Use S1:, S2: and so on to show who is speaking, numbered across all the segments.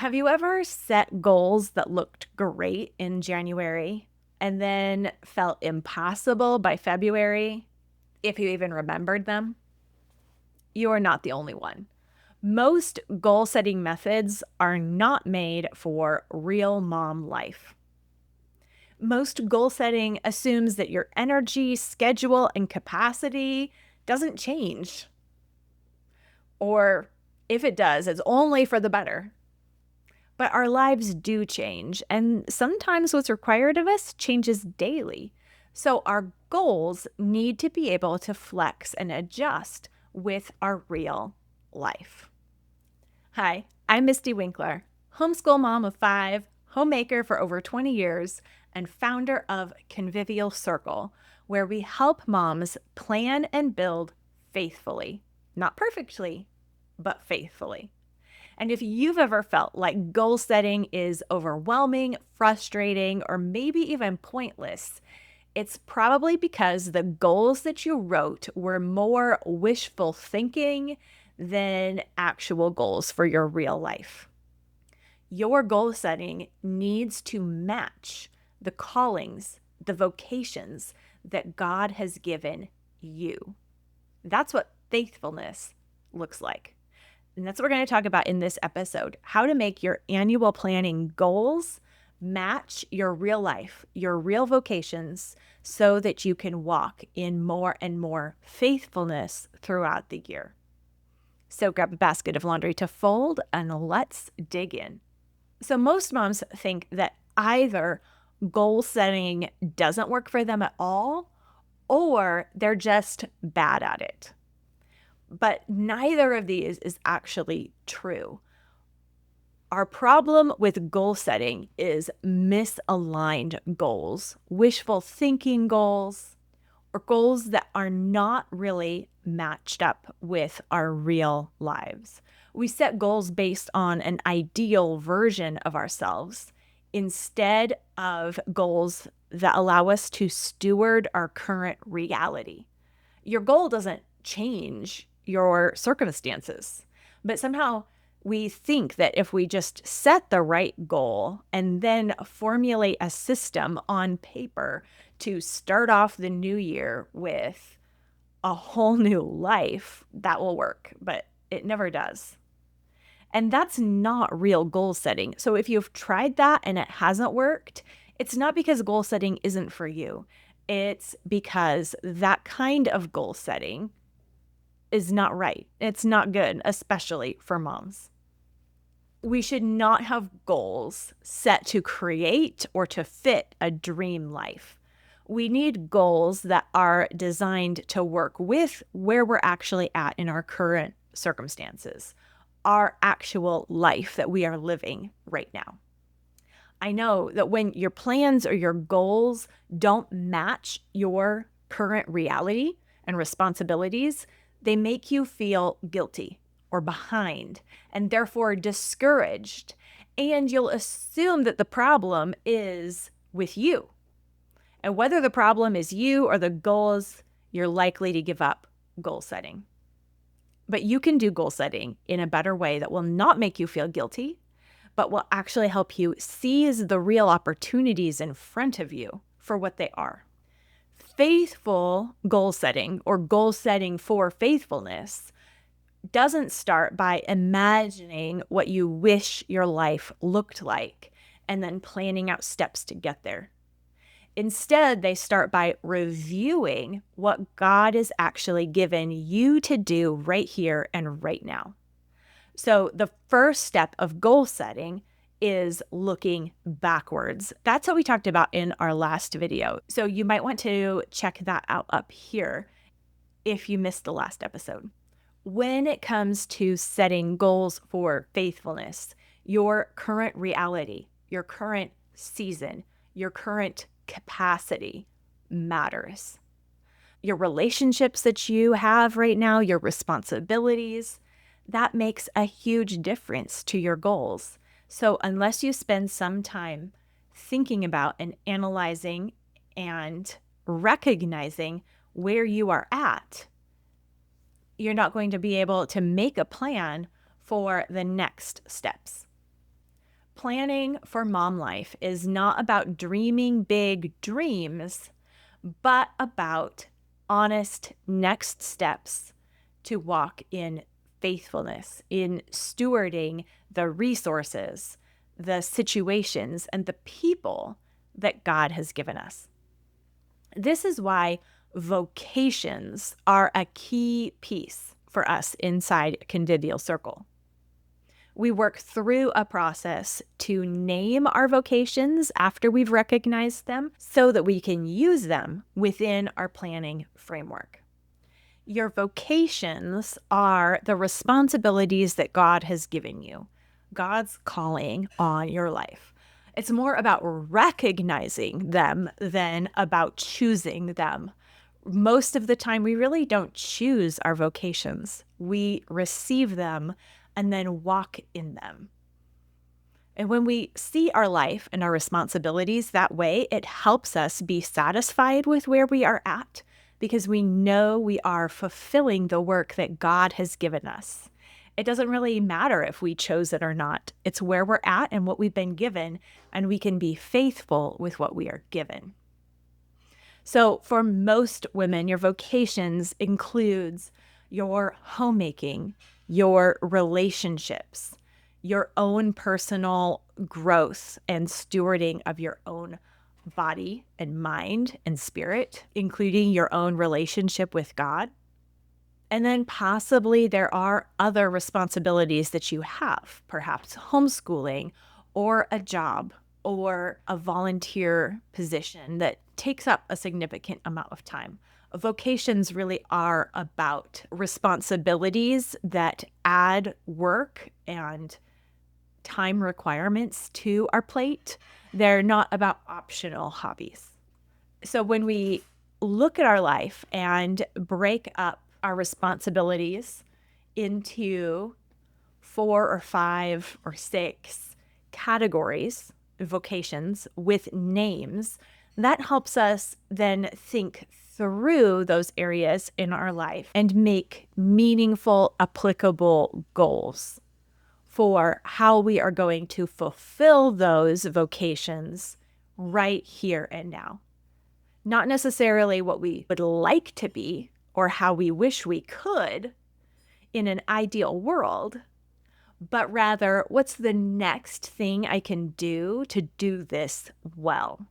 S1: Have you ever set goals that looked great in January and then felt impossible by February, if you even remembered them? You are not the only one. Most goal setting methods are not made for real mom life. Most goal setting assumes that your energy, schedule, and capacity doesn't change. Or if it does, it's only for the better. But our lives do change, and sometimes what's required of us changes daily. So our goals need to be able to flex and adjust with our real life. Hi, I'm Mystie Winckler, homeschool mom of 5, homemaker for over 20 years, and founder of Convivial Circle, where we help moms plan and build faithfully. Not perfectly, but faithfully. And if you've ever felt like goal setting is overwhelming, frustrating, or maybe even pointless, it's probably because the goals that you wrote were more wishful thinking than actual goals for your real life. Your goal setting needs to match the callings, the vocations that God has given you. That's what faithfulness looks like. And that's what we're going to talk about in this episode, how to make your annual planning goals match your real life, your real vocations, so that you can walk in more and more faithfulness throughout the year. So grab a basket of laundry to fold and let's dig in. So most moms think that either goal setting doesn't work for them at all, or they're just bad at it. But neither of these is actually true. Our problem with goal setting is misaligned goals, wishful thinking goals, or goals that are not really matched up with our real lives. We set goals based on an ideal version of ourselves instead of goals that allow us to steward our current reality. Your goal doesn't change your circumstances, but somehow we think that if we just set the right goal and then formulate a system on paper to start off the new year with a whole new life, that will work, but it never does. And that's not real goal setting. So if you've tried that and it hasn't worked, it's not because goal setting isn't for you. It's because that kind of goal setting is not right. It's not good, especially for moms. We should not have goals set to create or to fit a dream life. We need goals that are designed to work with where we're actually at in our current circumstances, our actual life that we are living right now. I know that when your plans or your goals don't match your current reality and responsibilities, they make you feel guilty or behind and therefore discouraged. And you'll assume that the problem is with you. And whether the problem is you or the goals, you're likely to give up goal setting. But you can do goal setting in a better way that will not make you feel guilty, but will actually help you seize the real opportunities in front of you for what they are. Faithful goal setting or goal setting for faithfulness doesn't start by imagining what you wish your life looked like and then planning out steps to get there. Instead, they start by reviewing what God has actually given you to do right here and right now. So the first step of goal setting is looking backwards. That's what we talked about in our last video. So you might want to check that out up here if you missed the last episode. When it comes to setting goals for faithfulness, your current reality, your current season, your current capacity matters. Your relationships that you have right now, your responsibilities, that makes a huge difference to your goals. So unless you spend some time thinking about and analyzing and recognizing where you are at, you're not going to be able to make a plan for the next steps. Planning for mom life is not about dreaming big dreams, but about honest next steps to walk in faithfulness, in stewarding the resources, the situations, and the people that God has given us. This is why vocations are a key piece for us inside Convivial Circle. We work through a process to name our vocations after we've recognized them so that we can use them within our planning framework. Your vocations are the responsibilities that God has given you, God's calling on your life. It's more about recognizing them than about choosing them. Most of the time, we really don't choose our vocations. We receive them and then walk in them. And when we see our life and our responsibilities that way, it helps us be satisfied with where we are at because we know we are fulfilling the work that God has given us. It doesn't really matter if we chose it or not. It's where we're at and what we've been given, and we can be faithful with what we are given. So for most women, your vocations includes your homemaking, your relationships, your own personal growth and stewarding of your own body and mind and spirit, including your own relationship with God. And then possibly there are other responsibilities that you have, perhaps homeschooling or a job or a volunteer position that takes up a significant amount of time. Vocations really are about responsibilities that add work and time requirements to our plate. They're not about optional hobbies. So when we look at our life and break up our responsibilities into 4 or 5 or 6 categories, vocations with names, that helps us then think through those areas in our life and make meaningful, applicable goals for how we are going to fulfill those vocations right here and now. Not necessarily what we would like to be or how we wish we could in an ideal world, but rather what's the next thing I can do to do this well.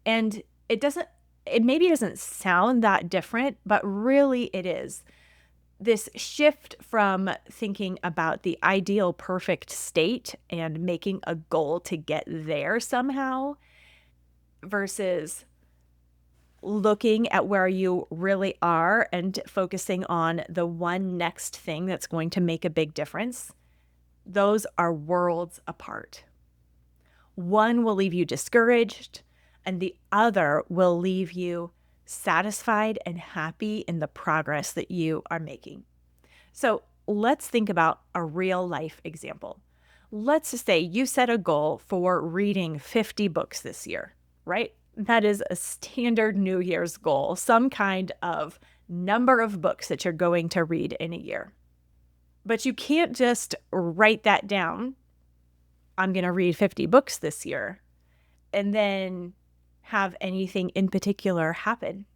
S1: And it maybe doesn't sound that different, but really it is. This shift from thinking about the ideal perfect state and making a goal to get there somehow versus looking at where you really are and focusing on the one next thing that's going to make a big difference, those are worlds apart. One will leave you discouraged, and the other will leave you satisfied and happy in the progress that you are making. So let's think about a real life example. Let's just say you set a goal for reading 50 books this year, right? That is a standard New Year's goal, some kind of number of books that you're going to read in a year. But you can't just write that down. I'm going to read 50 books this year and then have anything in particular happen.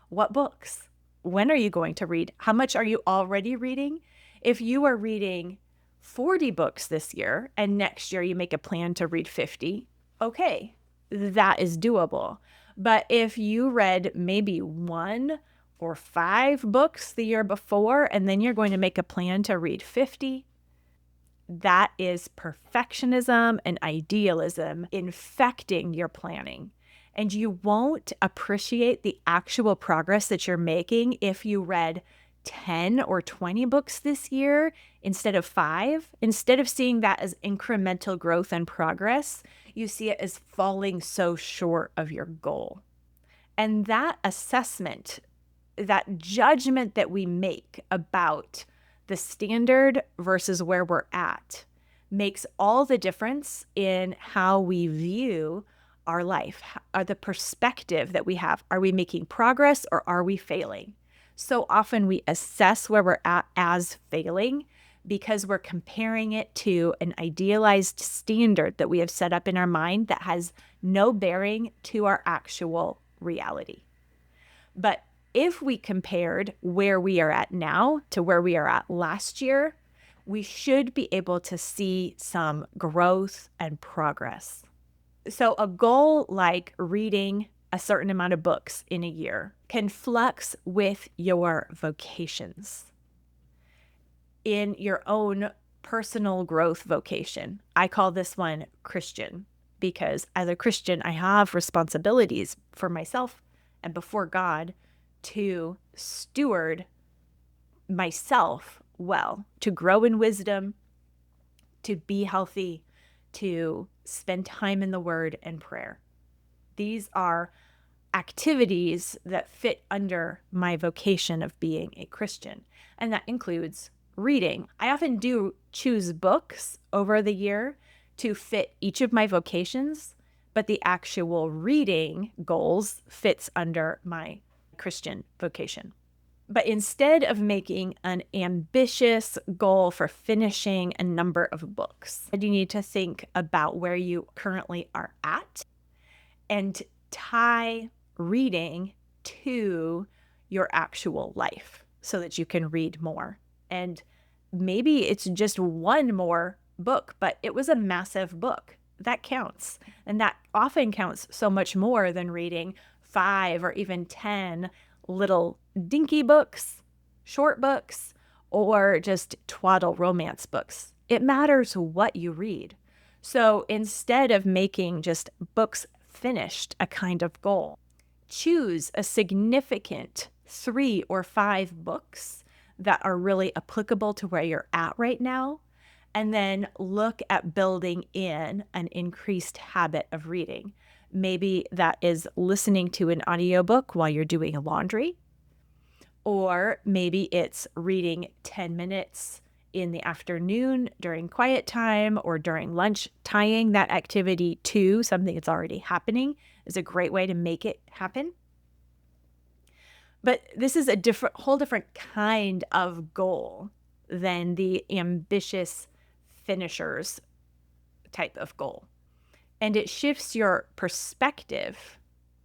S1: What books? When are you going to read? How much are you already reading? If you are reading 40 books this year and next year you make a plan to read 50, okay, that is doable. But if you read maybe 1 or 5 books the year before and then you're going to make a plan to read 50, that is perfectionism and idealism infecting your planning. And you won't appreciate the actual progress that you're making if you read 10 or 20 books this year instead of 5. Instead of seeing that as incremental growth and progress, you see it as falling so short of your goal. And that assessment, that judgment that we make about the standard versus where we're at, makes all the difference in how we view our life, the perspective that we have. Are we making progress or are we failing? So often we assess where we're at as failing because we're comparing it to an idealized standard that we have set up in our mind that has no bearing to our actual reality. But if we compared where we are at now to where we are at last year, we should be able to see some growth and progress. So a goal like reading a certain amount of books in a year can flux with your vocations. In your own personal growth vocation, I call this one Christian, because as a Christian, I have responsibilities for myself and before God to steward myself well, to grow in wisdom, to be healthy, to spend time in the Word and prayer. These are activities that fit under my vocation of being a Christian, and that includes reading. I often do choose books over the year to fit each of my vocations, but the actual reading goals fits under my Christian vocation. But instead of making an ambitious goal for finishing a number of books, you need to think about where you currently are at and tie reading to your actual life so that you can read more. And maybe it's just one more book, but it was a massive book. That counts. And that often counts so much more than reading 5 or even 10 little dinky books, short books, or just twaddle romance books. It matters what you read. So instead of making just books finished a kind of goal, choose a significant 3 or 5 books that are really applicable to where you're at right now, and then look at building in an increased habit of reading. Maybe that is listening to an audiobook while you're doing laundry, or maybe it's reading 10 minutes in the afternoon during quiet time or during lunch. Tying that activity to something that's already happening is a great way to make it happen. But this is a whole different kind of goal than the ambitious finishers type of goal. And it shifts your perspective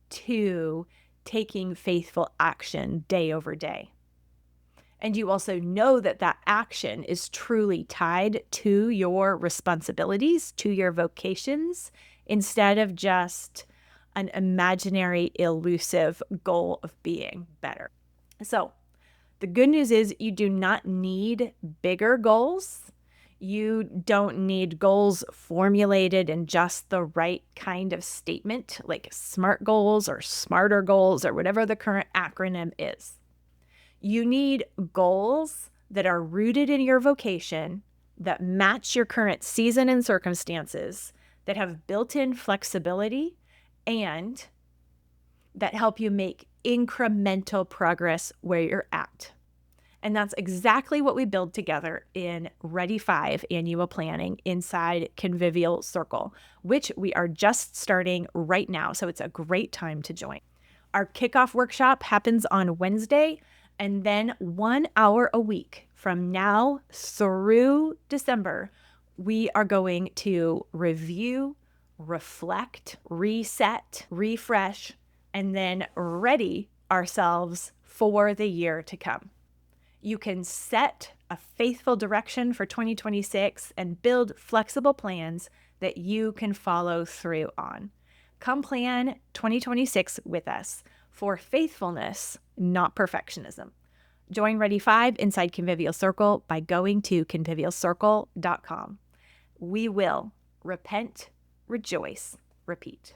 S1: to taking faithful action day over day. And you also know that that action is truly tied to your responsibilities, to your vocations, instead of just an imaginary, elusive goal of being better. So the good news is you do not need bigger goals. You don't need goals formulated in just the right kind of statement, like SMART goals or SMARTER goals or whatever the current acronym is. You need goals that are rooted in your vocation, that match your current season and circumstances, that have built-in flexibility, and that help you make incremental progress where you're at. And that's exactly what we build together in Ready 5 annual planning inside Convivial Circle, which we are just starting right now. So it's a great time to join. Our kickoff workshop happens on Wednesday, and then 1 hour a week from now through December, we are going to review, reflect, reset, refresh, and then ready ourselves for the year to come. You can set a faithful direction for 2026 and build flexible plans that you can follow through on. Come plan 2026 with us for faithfulness, not perfectionism. Join Ready 5 inside Convivial Circle by going to convivialcircle.com. We will repent, rejoice, repeat.